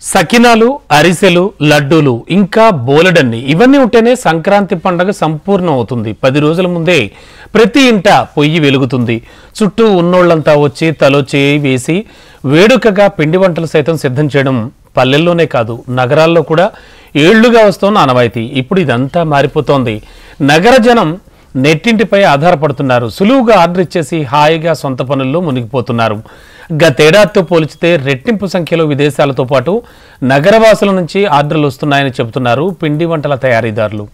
సకినాలు, అరిసెలు, లడ్డూలు ఇంకా బోలెడన్ని ఇవన్నీ ఉంటేనే సంక్రాంతి పండుగ సంపూర్ణం అవుతుంది. 10 రోజుల ముందే ప్రతి ఇంట పొయ్యి వెలుగుతుంది. చుట్టూ ఉన్నోళ్లంతా వచ్చి తలో చేయి వేసి వేడుకగా పిండి వంటలు సైతం సిద్ధం చేయడం పల్లెల్లోనే కాదు నగరాల్లో కూడా ఏళ్లుగా వస్తున్న ఆనవాయితీ. ఇప్పుడు ఇదంతా మారిపోతోంది. నగర జనం నెట్టింటిపై ఆధారపడుతున్నారు. సులువుగా ఆర్డర్ ఇచ్చేసి హాయిగా సొంత పనుల్లో మునిగిపోతున్నారు. గతేడాదితో పోల్చితే రెట్టింపు సంఖ్యలో విదేశాలతో పాటు నగరవాసుల నుంచి ఆర్డర్లు వస్తున్నాయని చెబుతున్నారు పిండి వంటల తయారీదారులు.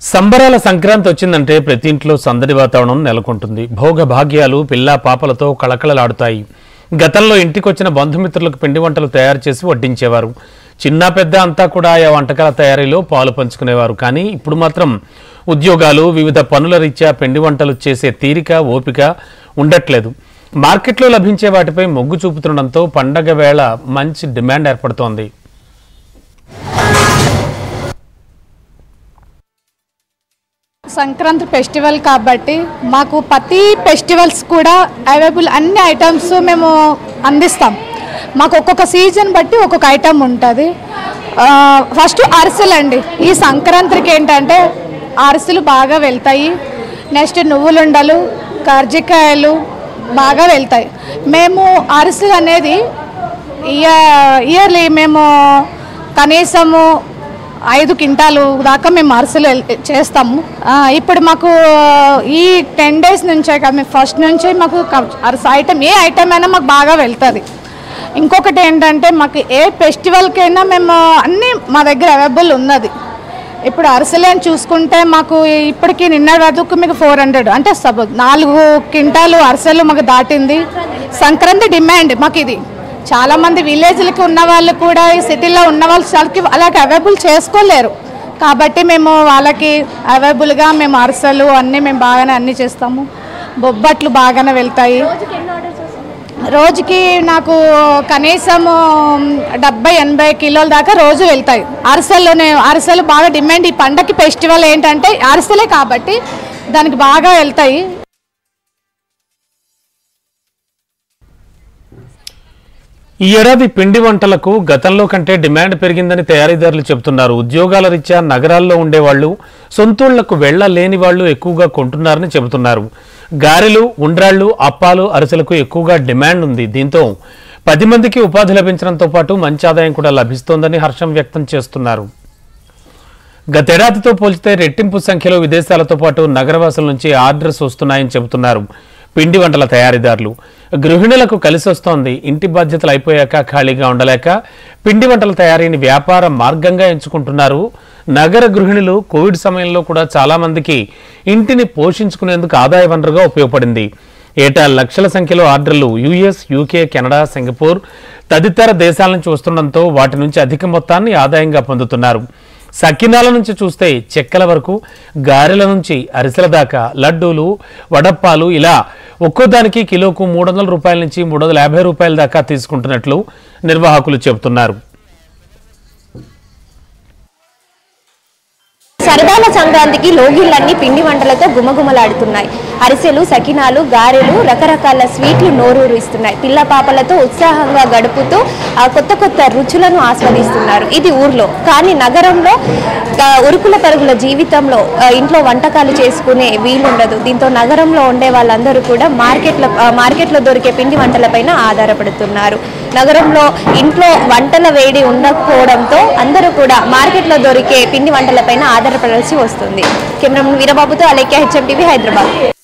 సంబరాల సంక్రాంతి వచ్చిందంటే ప్రతి ఇంట్లో సందడి వాతావరణం నెలకొంటుంది. భోగ భాగ్యాలు పిల్లా పాపలతో కళకళలాడుతాయి. గతంలో ఇంటికొచ్చిన బంధుమిత్రులకు పిండి వంటలు తయారు చేసి వడ్డించేవారు. చిన్న పెద్ద అంతా కూడా ఆయా వంటకాల తయారీలో పాలు పంచుకునేవారు. కానీ ఇప్పుడు మాత్రం ఉద్యోగాలు, వివిధ పనుల రీత్యా పిండి వంటలు చేసే తీరిక, ఓపిక ఉండట్లేదు. మార్కెట్లో లభించే వాటిపై మొగ్గు చూపుతుండటంతో పండగ వేళ మంచి డిమాండ్ ఏర్పడుతోంది. సంక్రాంతి ఫెస్టివల్ కాబట్టి మాకు ప్రతి ఫెస్టివల్స్ కూడా అవైలబుల్ అన్ని ఐటమ్స్ మేము అందిస్తాం. మాకు ఒక్కొక్క సీజన్ బట్టి ఒక్కొక్క ఐటమ్ ఉంటుంది. ఫస్ట్ అరిసెలు అండి. ఈ సంక్రాంతికి ఏంటంటే అరిసెలు బాగా వెళ్తాయి. నెక్స్ట్ నువ్వులుండలు, కర్జికాయలు బాగా వెళ్తాయి. మేము అరిసెలు అనేది ఇయర్లీ మేము కనీసము 5 క్వింటాలు దాకా మేము అరిసెలు చేస్తాము. ఇప్పుడు మాకు ఈ 10 డేస్ నుంచే మేము ఫస్ట్ నుంచే మాకు అరిసె ఐటమ్ ఏ ఐటమ్ అయినా మాకు బాగా వెళ్తుంది. ఇంకొకటి ఏంటంటే మాకు ఏ ఫెస్టివల్కైనా మేము అన్నీ మా దగ్గర అవైలబుల్ ఉన్నది. ఇప్పుడు అరిసెలు అని చూసుకుంటే మాకు ఇప్పటికీ నిన్న వరకు మీకు 400 అంటే 4 క్వింటాలు అరిసెలు మాకు దాటింది. సంక్రాంతి డిమాండ్ మాకు ఇది. చాలామంది విలేజ్లకి ఉన్న వాళ్ళు కూడా ఈ సిటీలో ఉన్న వాళ్ళు చాలాకి అలాగే అవైలబుల్ చేసుకోలేరు. కాబట్టి మేము వాళ్ళకి అవైలబుల్గా మేము అరిసెలు అన్నీ మేము బాగానే అన్నీ చేస్తాము. బొబ్బట్లు బాగానే వెళ్తాయి. రోజుకి నాకు కనీసం 70-80 కిలోల దాకా రోజు వెళ్తాయి అరిసెలు బాగా డిమాండ్. ఈ పండగకి ఫెస్టివల్ ఏంటంటే అరిసెలే కాబట్టి దానికి బాగా వెళ్తాయి. ఈ ఏడాది పిండి వంటలకు గతంలో కంటే డిమాండ్ పెరిగిందని తయారీదారులు చెబుతున్నారు. ఉద్యోగాల రీత్యా నగరాల్లో ఉండేవాళ్లు, సొంతూళ్లకు వెళ్లలేని వాళ్లు ఎక్కువగా కొంటున్నారని చెబుతున్నారు. గారెలు, ఉండ్రాళ్లు, అప్పాలు, అరిసెలకు ఎక్కువగా డిమాండ్ ఉంది. దీంతో 10 మందికి ఉపాధి లభించడంతో పాటు మంచి ఆదాయం కూడా లభిస్తోందని హర్షం వ్యక్తం చేస్తున్నారు. గతేడాదితో పోల్చితే రెట్టింపు సంఖ్యలో విదేశాలతో పాటు నగరవాసుల నుంచి ఆర్డర్స్ వస్తున్నాయని చెబుతున్నారు పిండి వంటల తయారీదారులు. గృహిణులకు కలిసి వస్తోంది. ఇంటి బాధ్యతలు అయిపోయాక ఖాళీగా ఉండలేక పిండి వంటల తయారీని వ్యాపార మార్గంగా ఎంచుకుంటున్నారు నగర గృహిణులు. కోవిడ్ సమయంలో కూడా చాలా మందికి ఇంటిని పోషించుకునేందుకు ఆదాయ వనరుగా ఉపయోగపడింది. ఏటా లక్షల సంఖ్యలో ఆర్డర్లు యుఎస్, యూకే, కెనడా, సింగపూర్ తదితర దేశాల నుంచి వస్తుండటంతో వాటి నుంచి అధిక మొత్తాన్ని ఆదాయంగా పొందుతున్నారు. సకినాల నుంచి చూస్తే చెక్కల వరకు, గారెల నుంచి అరిసెల దాకా, లడ్డూలు, వడప్పాలు ఇలా ఒక్కోదానికి కిలోకు 300 రూపాయల నుంచి 350 రూపాయల దాకా తీసుకుంటున్నట్లు నిర్వాహకులు చెబుతున్నారు. సరదాల సంక్రాంతికి లోగిళ్లన్నీ పిండి వంటలతో గుమగుమలాడుతున్నాయి. అరిసెలు, సకినాలు, గారెలు, రకరకాల స్వీట్లు నోరూరిస్తున్నాయి. పిల్ల పాపలతో ఉత్సాహంగా గడుపుతూ కొత్త కొత్త రుచులను ఆస్వాదిస్తున్నారు. ఇది ఊర్లో. కానీ నగరంలో ఉరుకుల పరుగుల జీవితంలో ఇంట్లో వంటకాలు చేసుకునే వీలుండదు. దీంతో నగరంలో ఉండే వాళ్ళందరూ కూడా మార్కెట్లో దొరికే పిండి వంటలపైన ఆధారపడుతున్నారు. నగరంలో ఇంట్లో వంటల వేడి ఉండకపోవడంతో అందరూ కూడా మార్కెట్లో దొరికే పిండి వంటలపైన ఆధారపడాల్సి వస్తుంది. కెమెరామెన్ వీరబాబుతో అలేఖ్య, HM TV, హైదరాబాద్.